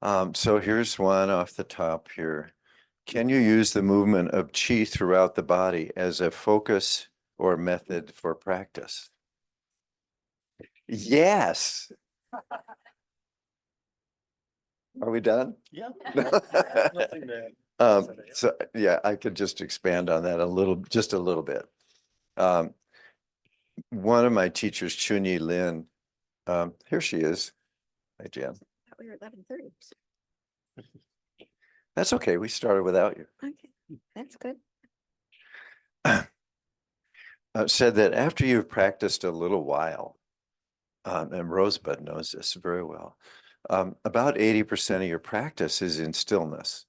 So here's one off the top here. Can you use the movement of chi throughout the body as a focus or method for practice? Yes. Are we done? Yeah. So yeah, I could just expand on that just a little bit. One of my teachers, Chunyi Lin, here she is. Hi, Jen. We were 11:30. That's okay. We started without you. Okay, that's good. Said that after you've practiced a little while, and Rosebud knows this very well, about 80% of your practice is in stillness.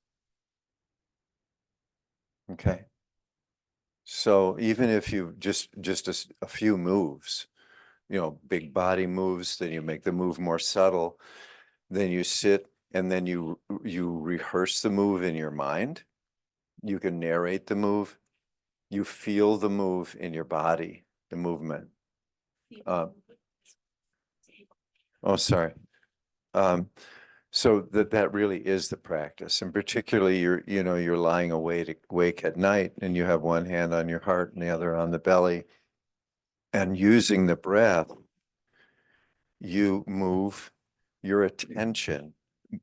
Okay. So even if you just a few moves, big body moves, then you make the move more subtle, then you sit and then you rehearse the move in your mind. You can narrate the move. You feel the move in your body, the movement. Oh, sorry. So that really is the practice, and particularly you're lying awake at night, and you have one hand on your heart and the other on the belly, and using the breath, you move your attention.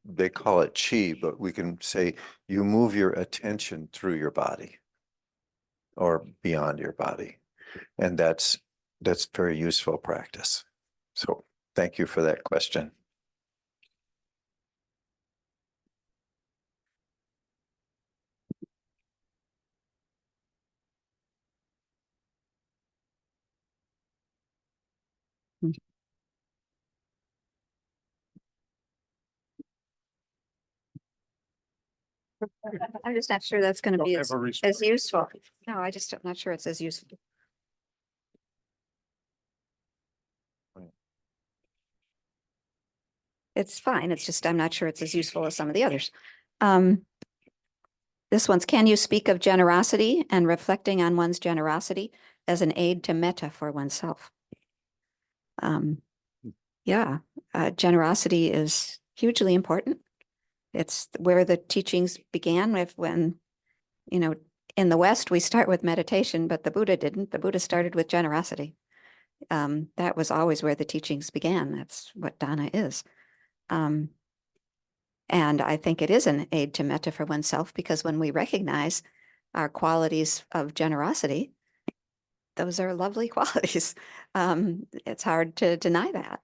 They call it chi, but we can say you move your attention through your body or beyond your body, and that's very useful practice. So thank you for that question. I'm just not sure that's going to be as response. useful. No, I'm not sure it's as useful. It's fine. It's just I'm not sure it's as useful as some of the others. This one's, can you speak of generosity and reflecting on one's generosity as an aid to metta for oneself? Yeah, generosity is hugely important. It's where the teachings began when, in the West, we start with meditation, but the Buddha didn't. The Buddha started with generosity. That was always where the teachings began. That's what Dana is. And I think it is an aid to metta for oneself, because when we recognize our qualities of generosity, those are lovely qualities. It's hard to deny that.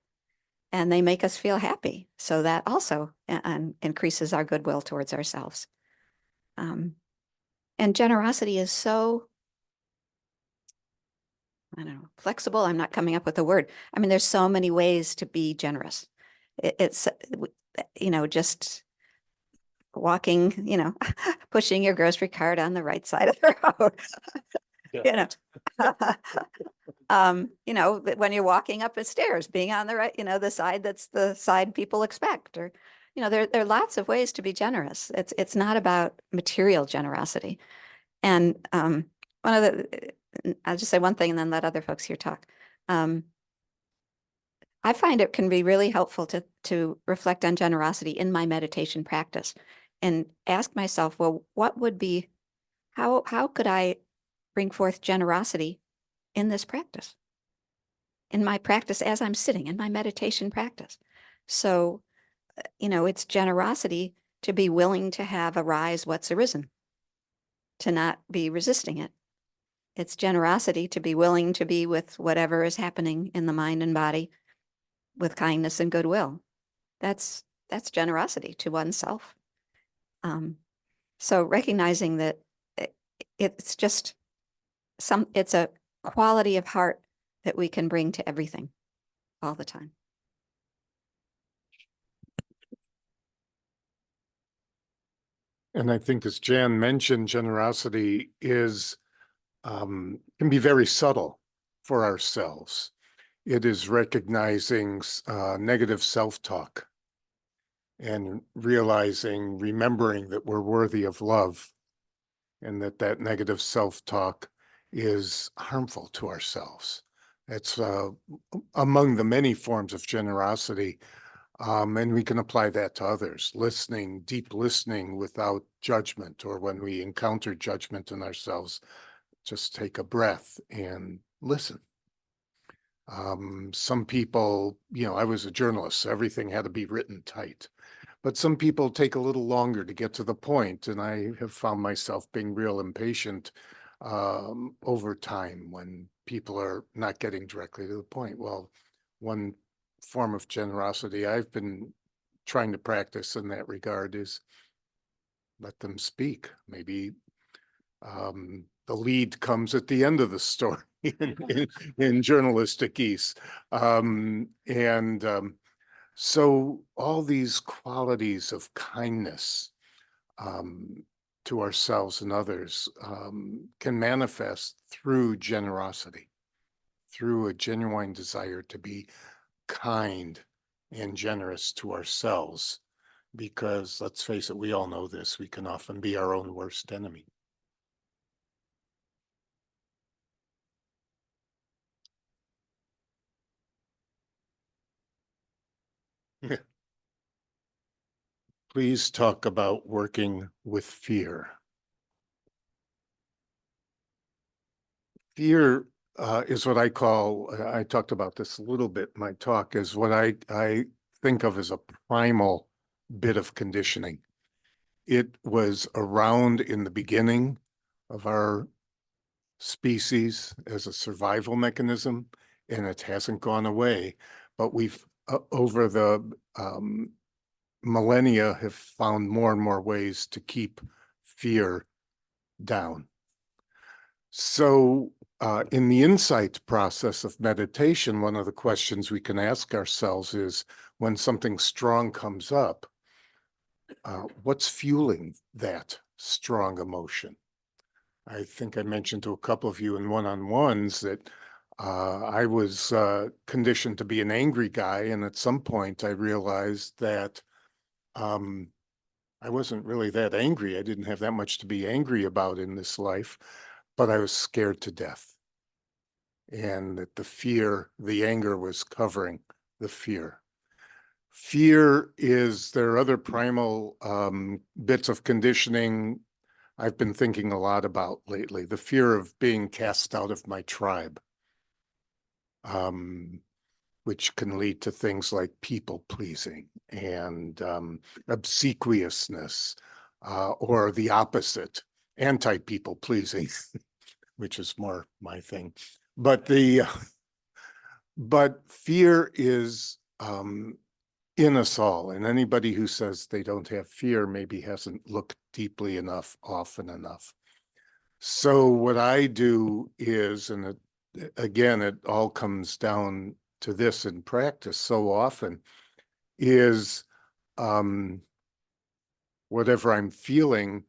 And they make us feel happy. So that also increases our goodwill towards ourselves. And generosity is so, I don't know, flexible. I'm not coming up with a word. I mean, there's so many ways to be generous. It's, just walking, pushing your grocery cart on the right side of the road. When you're walking up the stairs, being on the right, the side that's the side people expect, or, there are lots of ways to be generous. It's not about material generosity. And I'll just say one thing and then let other folks here talk. I find it can be really helpful to reflect on generosity in my meditation practice and ask myself, well, how could I bring forth generosity in this practice, in my practice as I'm sitting, in my meditation practice? So, it's generosity to be willing to have arise what's arisen, to not be resisting it. It's generosity to be willing to be with whatever is happening in the mind and body with kindness and goodwill. That's generosity to oneself. So recognizing that it's just it's a quality of heart that we can bring to everything all the time. And I think, as Jan mentioned, generosity can be very subtle for ourselves. It is recognizing negative self-talk and remembering that we're worthy of love, and that negative self-talk is harmful to ourselves. It's among the many forms of generosity. And we can apply that to others, listening, deep listening without judgment, or when we encounter judgment in ourselves, just take a breath and listen. Some people, I was a journalist, so everything had to be written tight. But some people take a little longer to get to the point, and I have found myself being real impatient over time when people are not getting directly to the point. Well, one form of generosity I've been trying to practice in that regard is let them speak. Maybe the lead comes at the end of the story in journalistic ease. So all these qualities of kindness to ourselves and others can manifest through generosity, through a genuine desire to be kind and generous to ourselves. Because let's face it, we all know this, we can often be our own worst enemy. Please talk about working with fear. Fear is what I call, I talked about this a little bit in my talk, is what I think of as a primal bit of conditioning. It was around in the beginning of our species as a survival mechanism, and it hasn't gone away. But we've, over the millennia, have found more and more ways to keep fear down. So in the insight process of meditation, one of the questions we can ask ourselves is, when something strong comes up, what's fueling that strong emotion? I think I mentioned to a couple of you in one-on-ones that I was conditioned to be an angry guy, and at some point I realized that I wasn't really that angry. I didn't have that much to be angry about in this life, but I was scared to death. And that the fear, the anger was covering the fear. Fear is, there are other primal bits of conditioning I've been thinking a lot about lately. The fear of being cast out of my tribe, which can lead to things like people pleasing and obsequiousness, or the opposite, anti-people pleasing, which is more my thing. But fear is in us all, and anybody who says they don't have fear maybe hasn't looked deeply enough, often enough. So what I do is, and again, it all comes down to this in practice so often, is whatever I'm feeling,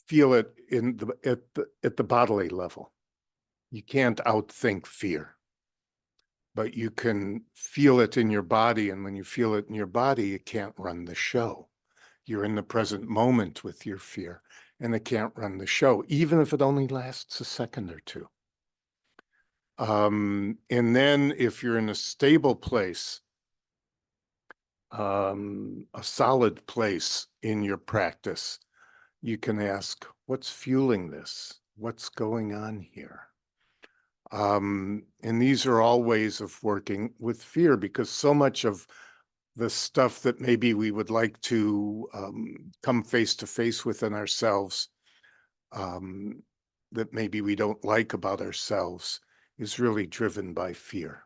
feel it in at the bodily level. You can't outthink fear, but you can feel it in your body, and when you feel it in your body, you can't run the show. You're in the present moment with your fear, and it can't run the show, even if it only lasts a second or two. And then if you're in a stable place, a solid place in your practice, you can ask, what's fueling this? What's going on here? And these are all ways of working with fear, because so much of the stuff that maybe we would like to come face to face with in ourselves, that maybe we don't like about ourselves, is really driven by fear.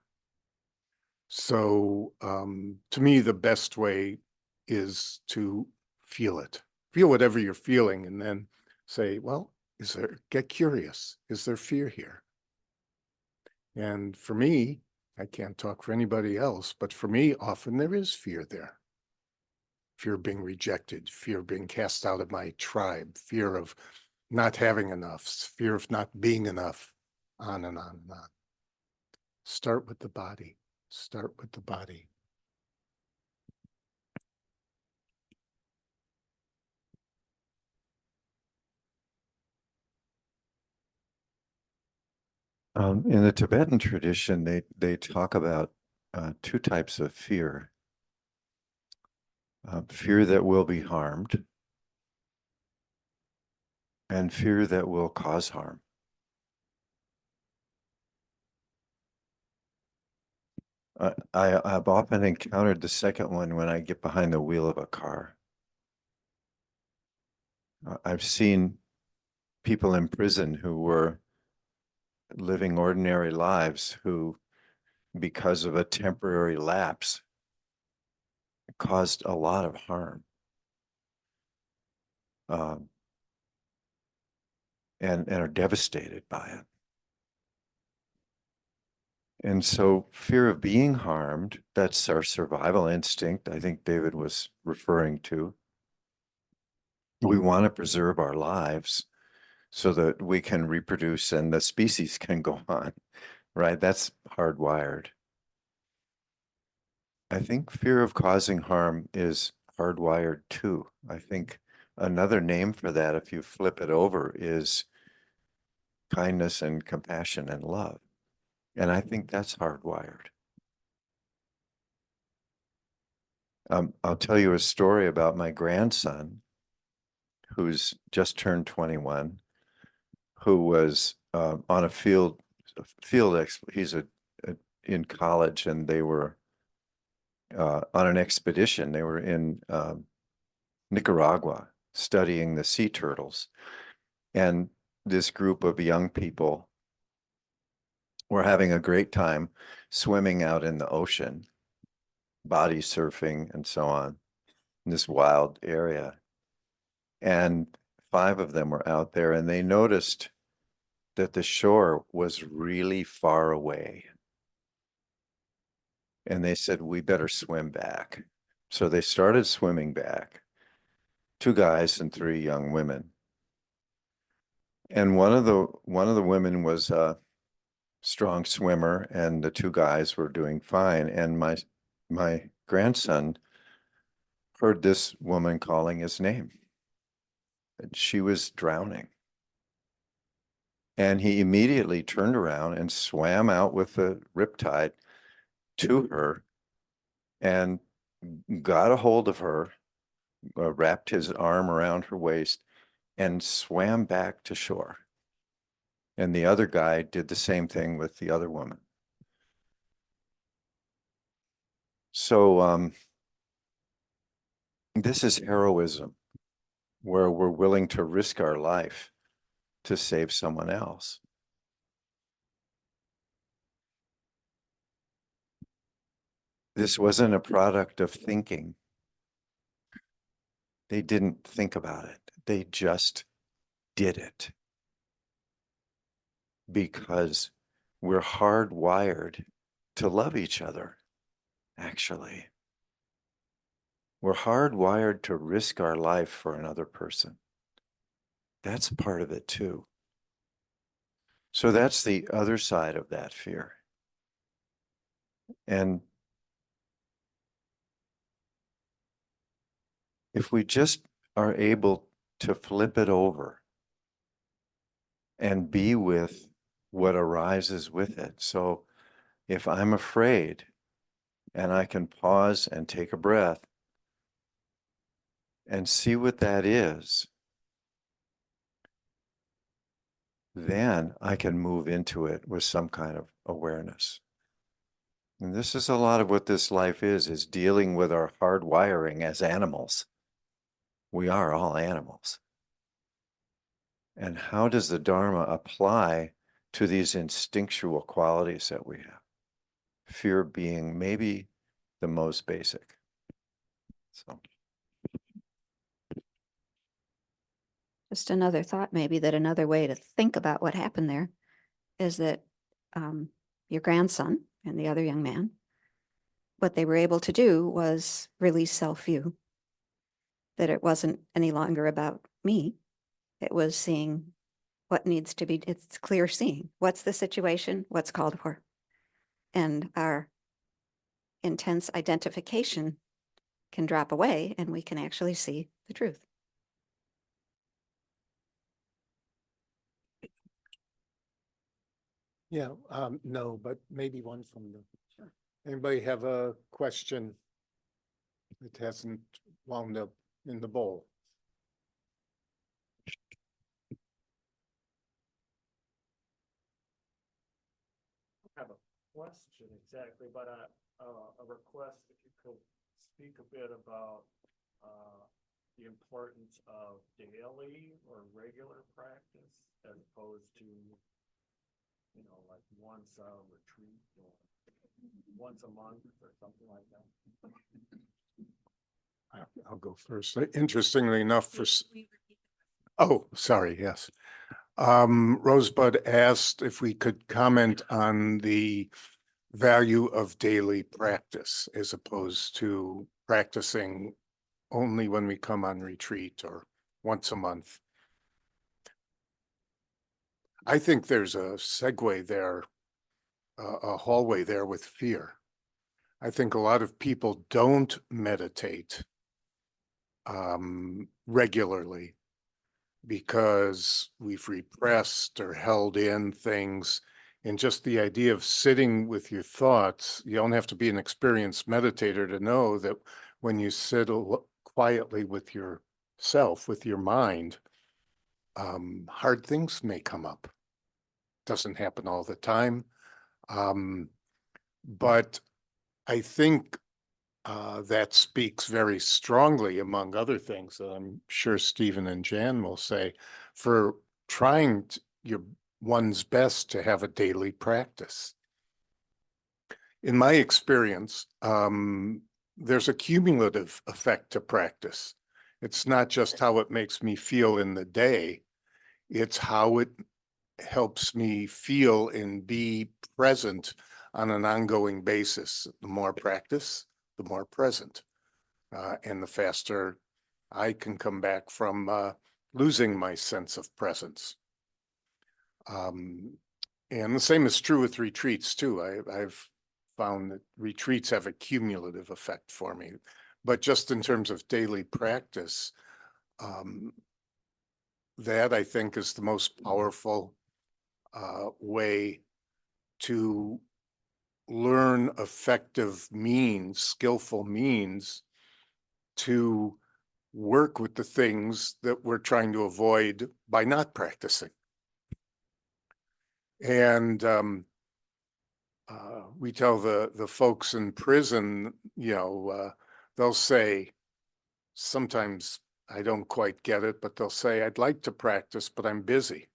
So to me, the best way is to feel it. Feel whatever you're feeling, and then say, well, get curious. Is there fear here? And for me, I can't talk for anybody else, but for me, often there is fear there. Fear of being rejected, fear of being cast out of my tribe, fear of not having enough, fear of not being enough, on and on and on. Start with the body. Start with the body. In the Tibetan tradition, they talk about two types of fear. Fear that will be harmed and fear that will cause harm. I've often encountered the second one when I get behind the wheel of a car. I've seen people in prison who were living ordinary lives who, because of a temporary lapse, caused a lot of harm. And are devastated by it. And so fear of being harmed, that's our survival instinct, I think David was referring to. We want to preserve our lives so that we can reproduce and the species can go on, right? That's hardwired. I think fear of causing harm is hardwired too. I think another name for that, if you flip it over, is kindness and compassion and love. And I think that's hardwired. I'll tell you a story about my grandson, who's just turned 21, who was on a he's in college, and they were on an expedition. They were in Nicaragua studying the sea turtles. And this group of young people were having a great time swimming out in the ocean, body surfing and so on, in this wild area. And 5 of them were out there, and they noticed that the shore was really far away. And they said, we better swim back. So they started swimming back, 2 guys and 3 young women. And one of the women was a strong swimmer, and the 2 guys were doing fine. And my grandson heard this woman calling his name, and she was drowning. And he immediately turned around and swam out with the riptide to her and got a hold of her, wrapped his arm around her waist, and swam back to shore. And the other guy did the same thing with the other woman. So this is heroism, where we're willing to risk our life to save someone else. This wasn't a product of thinking. They didn't think about it. They just did it. Because we're hardwired to love each other, actually. We're hardwired to risk our life for another person. That's part of it too. So that's the other side of that fear. And if we just are able to flip it over and be with what arises with it. So if I'm afraid and I can pause and take a breath and see what that is, then I can move into it with some kind of awareness. And this is a lot of what this life is dealing with our hardwiring as animals. We are all animals. And how does the Dharma apply to these instinctual qualities that we have? Fear being maybe the most basic. So. Just another thought, maybe that another way to think about what happened there is that your grandson and the other young man, what they were able to do was release self-view, that it wasn't any longer about me. It was seeing what needs to be, it's clear seeing. What's the situation? What's called for? And our intense identification can drop away and we can actually see the truth. Yeah, no, but maybe one from the Anybody have a question that hasn't wound up in the bowl? Have a question exactly, but a request if you could speak a bit about the importance of daily or regular practice as opposed to, you know, like once a retreat or once a month or something like that. I'll go first. Interestingly enough, oh, sorry, yes. Rosebud asked if we could comment on the value of daily practice as opposed to practicing only when we come on retreat or once a month. I think there's a segue there, a hallway there with fear. I think a lot of people don't meditate regularly because we've repressed or held in things. And just the idea of sitting with your thoughts, you don't have to be an experienced meditator to know that when you sit quietly with yourself, with your mind, hard things may come up. Doesn't happen all the time. But I think that speaks very strongly, among other things that I'm sure Stephen and Jan will say, for trying your one's best to have a daily practice. In my experience, there's a cumulative effect to practice. It's not just how it makes me feel in the day, it's how it helps me feel and be present on an ongoing basis. The more practice, the more present. And the faster I can come back from losing my sense of presence. And the same is true with retreats too. I've found that retreats have a cumulative effect for me. But just in terms of daily practice, that I think is the most powerful way to learn effective means, skillful means to work with the things that we're trying to avoid by not practicing. And we tell the folks in prison, you know, they'll say, sometimes I don't quite get it, but they'll say, I'd like to practice, but I'm busy.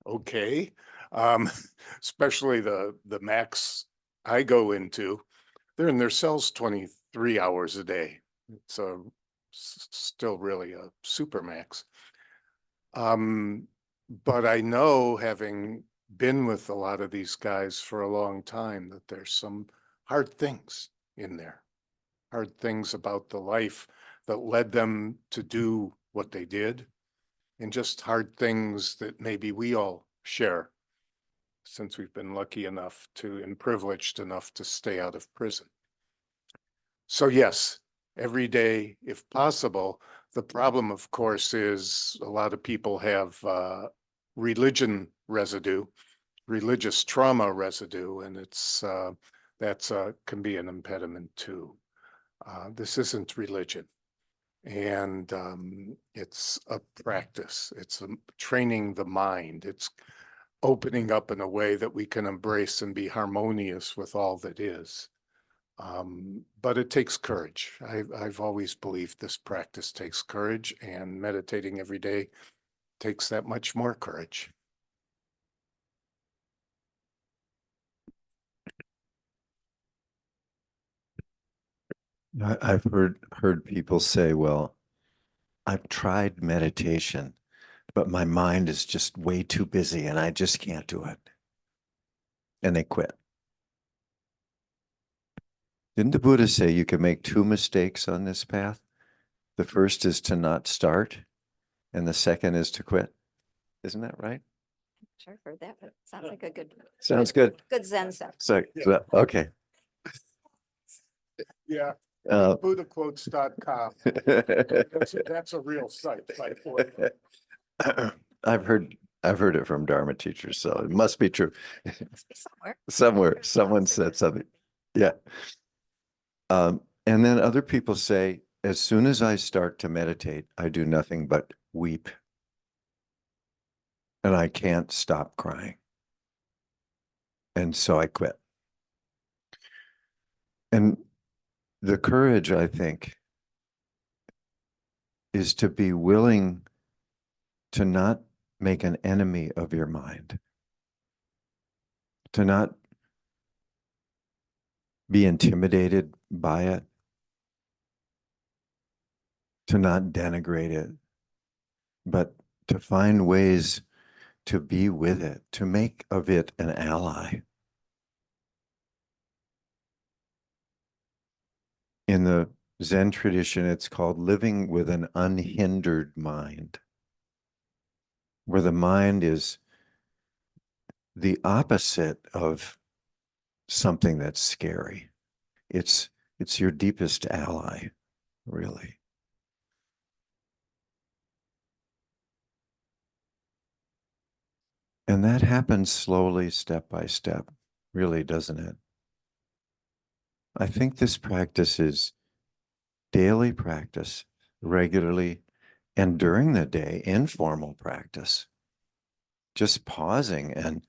Okay. Especially the max I go into, they're in their cells 23 hours a day. It's still really a super max. But I know, having been with a lot of these guys for a long time, that there's some hard things in there, hard things about the life that led them to do what they did, and just hard things that maybe we all share since we've been lucky enough to and privileged enough to stay out of prison. So yes, every day, if possible. The problem, of course, is a lot of people have religion residue, religious trauma residue, and it's that's can be an impediment too. This isn't religion, and it's a practice. It's training the mind. It's opening up in a way that we can embrace and be harmonious with all that is. But it takes courage. I've always believed this practice takes courage, and meditating every day takes that much more courage. I've heard people say, well, I've tried meditation, but my mind is just way too busy and I just can't do it. And they quit. Didn't the Buddha say you can make two mistakes on this path? The first is to not start, and the second is to quit. Isn't that right? Sure, heard that, but sounds like a good. Sounds good. Good Zen stuff. So, okay. Yeah. Uh, BuddhaQuotes.com. That's a real site. I've heard I've heard it from Dharma teachers, so it must be true. Must be somewhere. Somewhere, someone said something. Yeah. And then other people say, as soon as I start to meditate, I do nothing but weep. And I can't stop crying. And so I quit. And the courage, I think, is to be willing to not make an enemy of your mind, to not be intimidated by it, to not denigrate it, but to find ways to be with it, to make of it an ally. In the Zen tradition, it's called living with an unhindered mind, where the mind is the opposite of something that's scary. It's your deepest ally, really. And that happens slowly, step by step, really, doesn't it? I think this practice is daily practice, regularly, and during the day, informal practice. Just pausing and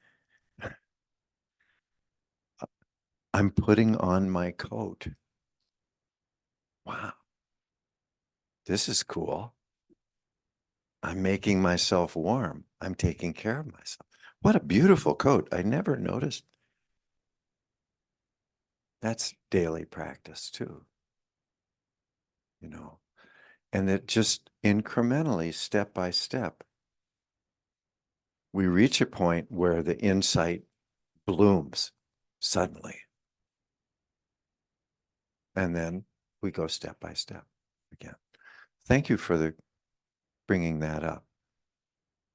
I'm putting on my coat. Wow, this is cool. I'm making myself warm. I'm taking care of myself. What a beautiful coat. I never noticed. That's daily practice too, you know, and it just incrementally, step by step, we reach a point where the insight blooms suddenly. And then we go step by step again. Thank you for bringing that up,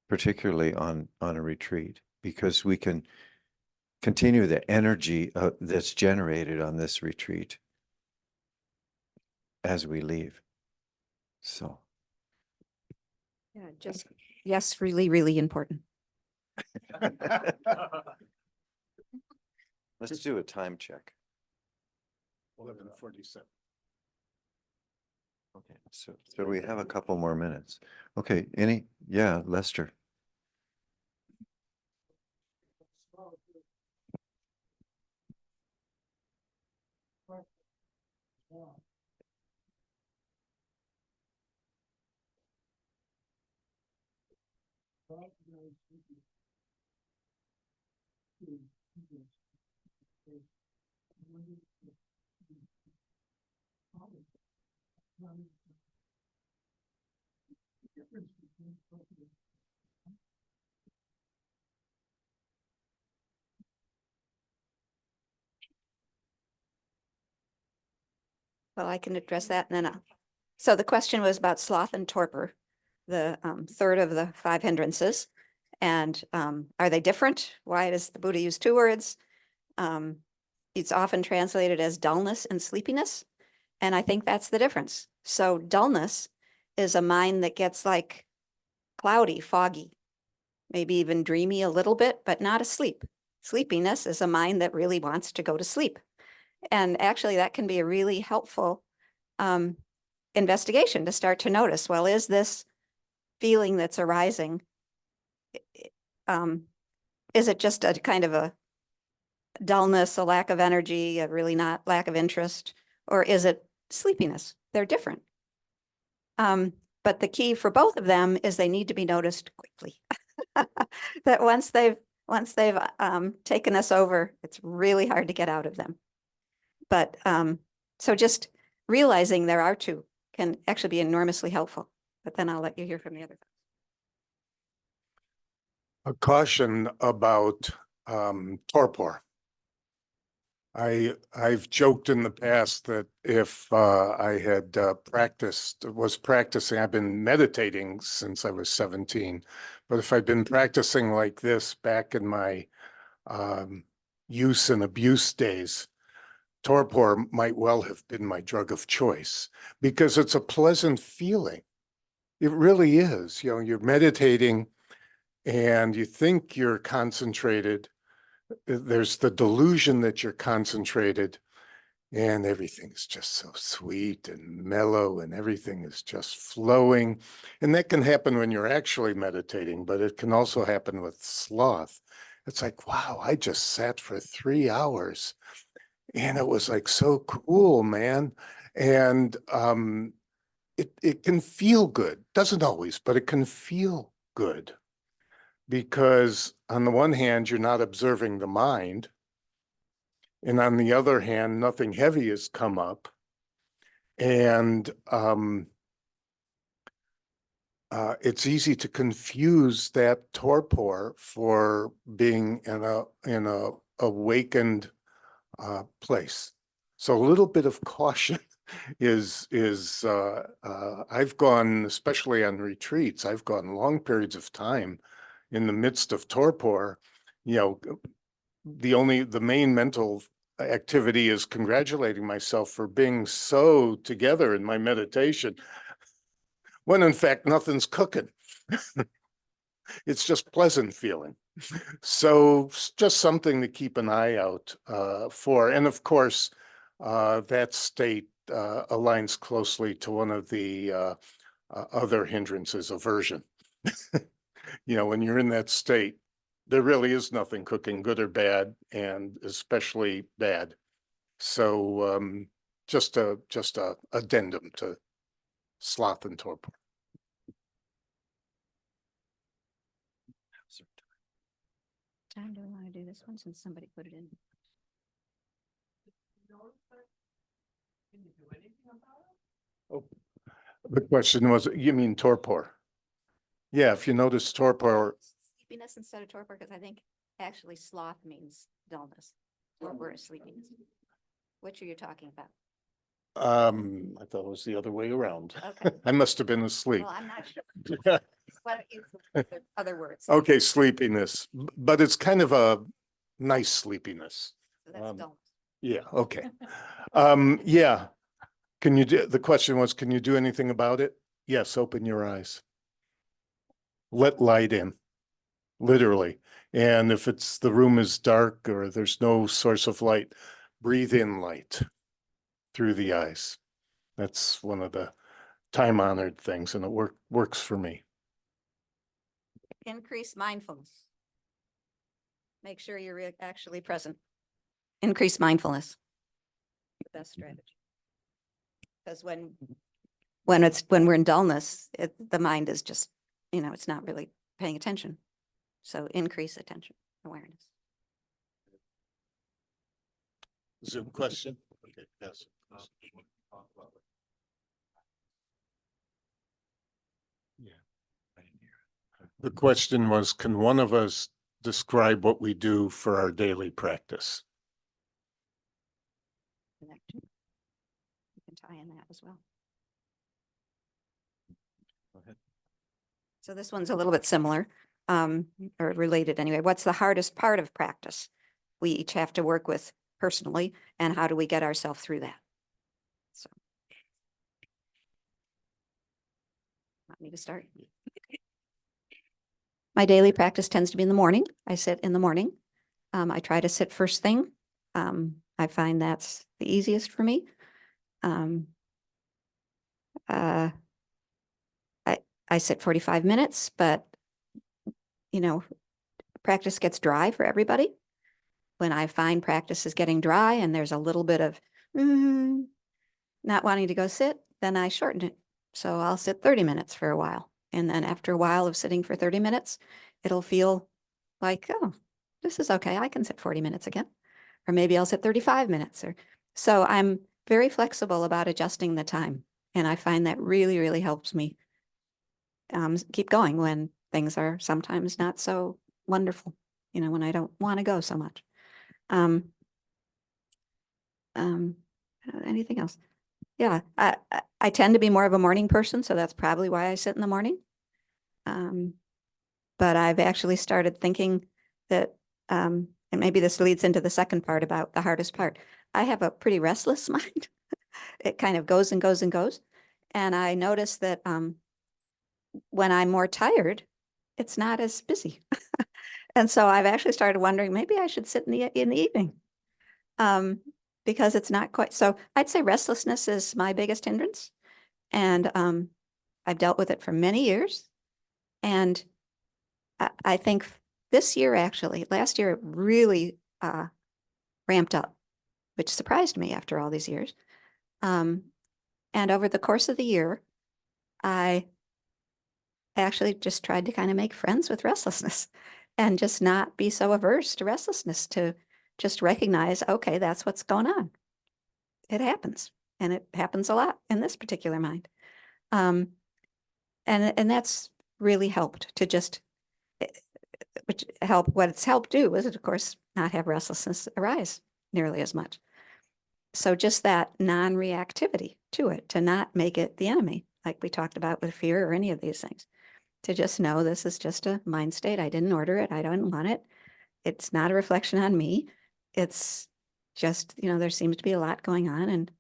particularly on a retreat, because we can continue the energy that's generated on this retreat as we leave. So. Yeah, just, yes, really, really important. Let's do a time check. 11:47. Okay, so we have a couple more minutes. Okay, yeah, Lester. Well, I can address that and then so the question was about sloth and torpor, the third of the 5 hindrances. And are they different? Why does the Buddha use 2 words? It's often translated as dullness and sleepiness. And I think that's the difference. So dullness is a mind that gets like cloudy, foggy, maybe even dreamy a little bit, but not asleep. Sleepiness is a mind that really wants to go to sleep. And actually that can be a really helpful investigation to start to notice, well, is this feeling that's arising, is it just a kind of a dullness, a lack of energy, a really not lack of interest, or is it sleepiness? They're different. But the key for both of them is they need to be noticed quickly. That once they've taken us over, it's really hard to get out of them. But so just realizing there are 2 can actually be enormously helpful. But then I'll let you hear from the other. A caution about torpor. I've joked in the past that if I had was practicing, I've been meditating since I was 17, but if I'd been practicing like this back in my use and abuse days, torpor might well have been my drug of choice because it's a pleasant feeling. It really is. You know, you're meditating and you think you're concentrated. There's the delusion that you're concentrated, and everything is just so sweet and mellow, and everything is just flowing. And that can happen when you're actually meditating, but it can also happen with sloth. It's like, wow, I just sat for 3 hours and it was like so cool, man. And it can feel good. Doesn't always, but it can feel good because on the one hand, you're not observing the mind. And on the other hand, nothing heavy has come up. And it's easy to confuse that torpor for being in a awakened place. So a little bit of caution is I've gone, especially on retreats, I've gone long periods of time in the midst of torpor. You know, the main mental activity is congratulating myself for being so together in my meditation, when in fact nothing's cooking. It's just pleasant feeling. So just something to keep an eye out for. And of course, that state aligns closely to one of the other hindrances, aversion. You know, when you're in that state, there really is nothing cooking, good or bad, and especially bad. So just a addendum to sloth and torpor. Time do I want to do this one since somebody put it in? Oh, the question was, you mean torpor? Yeah, if you notice torpor, Sleepiness instead of torpor, because I think actually sloth means dullness. Torpor is sleepiness. Which are you talking about? I thought it was the other way around. Okay. I must have been asleep. Well, I'm not sure. Why don't you use other words? Okay, sleepiness, but it's kind of a nice sleepiness. So that's dullness. Yeah, okay. Yeah. Can you do, the question was, can you do anything about it? Yes, open your eyes. Let light in, literally. And if it's the room is dark or there's no source of light, breathe in light through the eyes. That's one of the time-honored things, and it works for me. Increase mindfulness. Make sure you're actually present. Increase mindfulness. The best strategy. Because when we're in dullness, the mind is just, it's not really paying attention. So increase attention, awareness. Zoom question? Okay, yes. Yeah. The question was, can one of us describe what we do for our daily practice? Connection. You can tie in that as well. Go ahead. So this one's a little bit similar, or related anyway. What's the hardest part of practice we each have to work with personally, and how do we get ourselves through that? So, want me to start? My daily practice tends to be in the morning. I sit in the morning. I try to sit first thing. I find that's the easiest for me. I sit 45 minutes, but practice gets dry for everybody. When I find practice is getting dry and there's a little bit of not wanting to go sit, then I shorten it. So I'll sit 30 minutes for a while. And then after a while of sitting for 30 minutes, it'll feel like, oh, this is okay. I can sit 40 minutes again. Or maybe I'll sit 35 minutes. So I'm very flexible about adjusting the time. And I find that really, really helps me keep going when things are sometimes not so wonderful, when I don't want to go so much. Anything else? Yeah, I tend to be more of a morning person, so that's probably why I sit in the morning. But I've actually started thinking that, and maybe this leads into the second part about the hardest part. I have a pretty restless mind. It kind of goes and goes and goes. And I notice that when I'm more tired, it's not as busy. And so I've actually started wondering, maybe I should sit in the evening. Um, because it's not quite, so I'd say restlessness is my biggest hindrance. And I've dealt with it for many years. And I think this year, actually, last year, it really ramped up, which surprised me after all these years. And over the course of the year, I actually just tried to kind of make friends with restlessness and just not be so averse to restlessness, to just recognize, okay, that's what's going on. It happens, and it happens a lot in this particular mind. And that's really helped to just, what it's helped do is, of course, not have restlessness arise nearly as much. So just that non-reactivity to it, to not make it the enemy, like we talked about with fear or any of these things, to just know this is just a mind state. I didn't order it. I don't want it. It's not a reflection on me. It's just, there seems to be a lot going on, and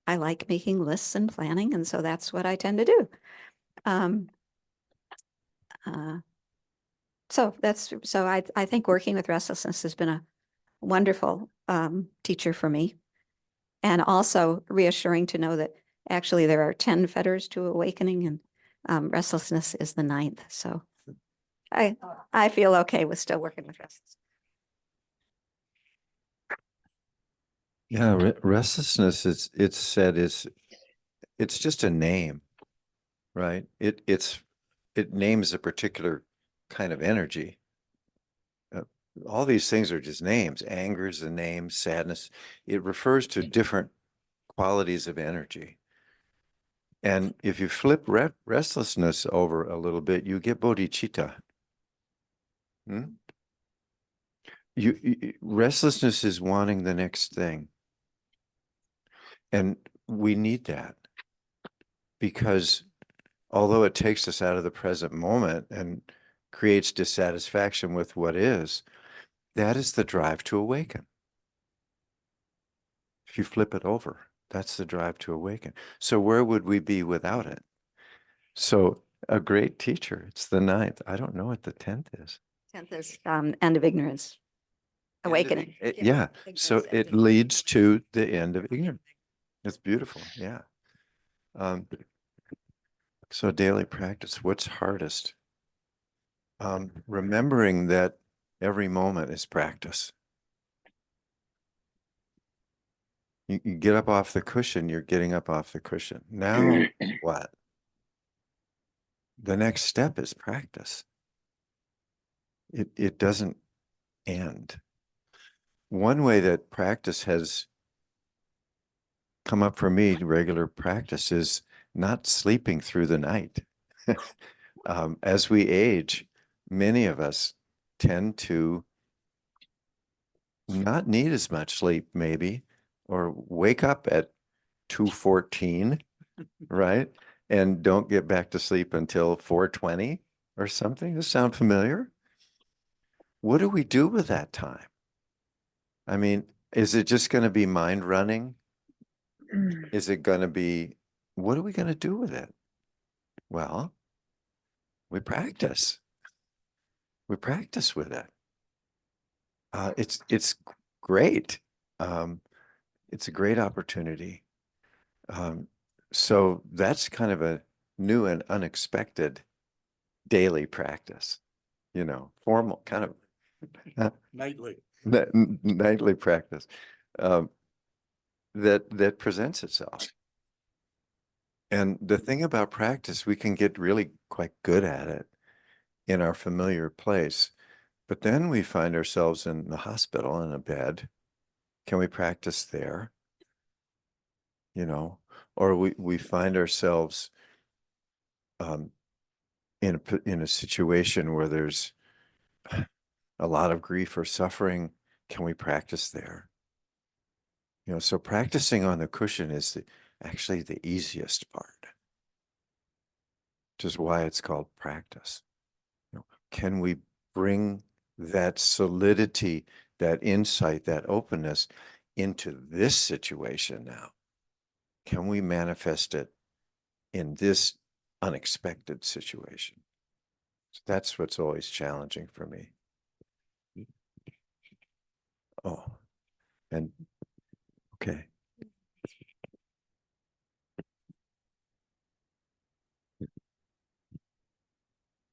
I like making lists and planning. And so that's what I tend to do. Um, so I think working with restlessness has been a wonderful teacher for me, and also reassuring to know that actually there are 10 fetters to awakening, and restlessness is the 9th. So I feel okay with still working with restlessness. Yeah, restlessness it's said it's just a name, right? It names a particular kind of energy. All these things are just names. Anger is a name, sadness. It refers to different qualities of energy. And if you flip restlessness over a little bit, you get bodhicitta. Hmm? Restlessness is wanting the next thing. And we need that because although it takes us out of the present moment and creates dissatisfaction with what is, that is the drive to awaken. If you flip it over, that's the drive to awaken. So where would we be without it? So a great teacher, it's the 9th. I don't know what the 10th is. 10th is end of ignorance, awakening. Yeah. So it leads to the end of ignorance. It's beautiful. Yeah. So daily practice, what's hardest? Remembering that every moment is practice. You get up off the cushion, you're getting up off the cushion. Now what? The next step is practice. It doesn't end. One way that practice has come up for me, regular practice, is not sleeping through the night. As we age, many of us tend to not need as much sleep, maybe, or wake up at 2:14, right? And don't get back to sleep until 4:20 or something. Does that sound familiar? What do we do with that time? I mean, is it just going to be mind running? Is it going to be, what are we going to do with it? Well, we practice. We practice with it. It's great. It's a great opportunity. So that's kind of a new and unexpected daily practice, formal kind of Nightly. nightly practice that presents itself. And the thing about practice, we can get really quite good at it in our familiar place, but then we find ourselves in the hospital in a bed. Can we practice there? Or we find ourselves in a situation where there's a lot of grief or suffering. Can we practice there? So practicing on the cushion is actually the easiest part, which is why it's called practice. Can we bring that solidity, that insight, that openness into this situation now? Can we manifest it in this unexpected situation? That's what's always challenging for me. Oh, and, okay.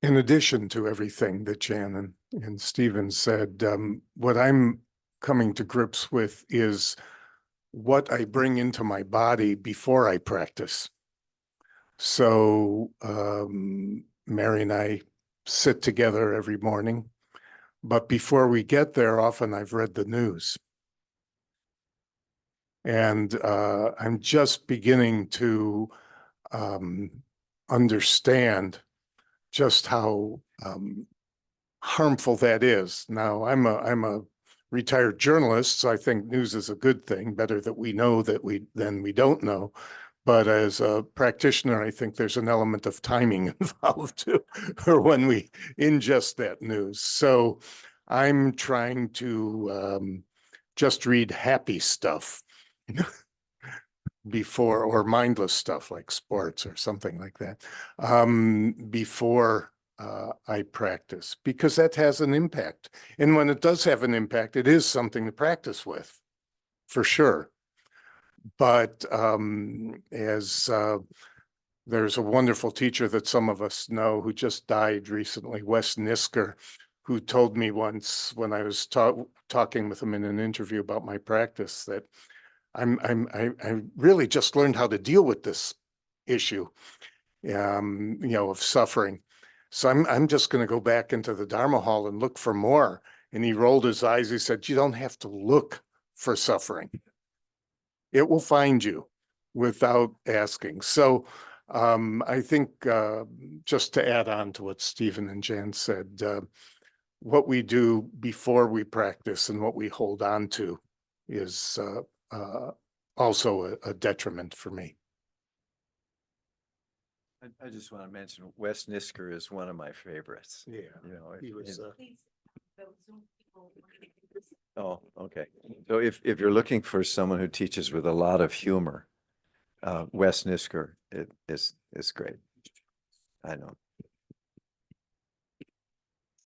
In addition to everything that Jan and Stephen said, what I'm coming to grips with is what I bring into my body before I practice. So Mary and I sit together every morning, but before we get there, often I've read the news. And I'm just beginning to understand just how harmful that is. Now, I'm a retired journalist, so I think news is a good thing. Better that we know that than we don't know. But as a practitioner, I think there's an element of timing involved too, or when we ingest that news. So I'm trying to just read happy stuff before, or mindless stuff like sports or something like that, before I practice, because that has an impact. And when it does have an impact, it is something to practice with, for sure. But as there's a wonderful teacher that some of us know who just died recently, Wes Nisker, who told me once when I was talking with him in an interview about my practice that I really just learned how to deal with this issue, of suffering. So I'm just going to go back into the Dharma hall and look for more. And he rolled his eyes. He said, "You don't have to look for suffering. It will find you without asking." So I think just to add on to what Stephen and Jan said, what we do before we practice and what we hold on to is also a detriment for me. I just want to mention Wes Nisker is one of my favorites. Yeah, You know, he was. Oh, okay. So if you're looking for someone who teaches with a lot of humor, Wes Nisker is great. I know.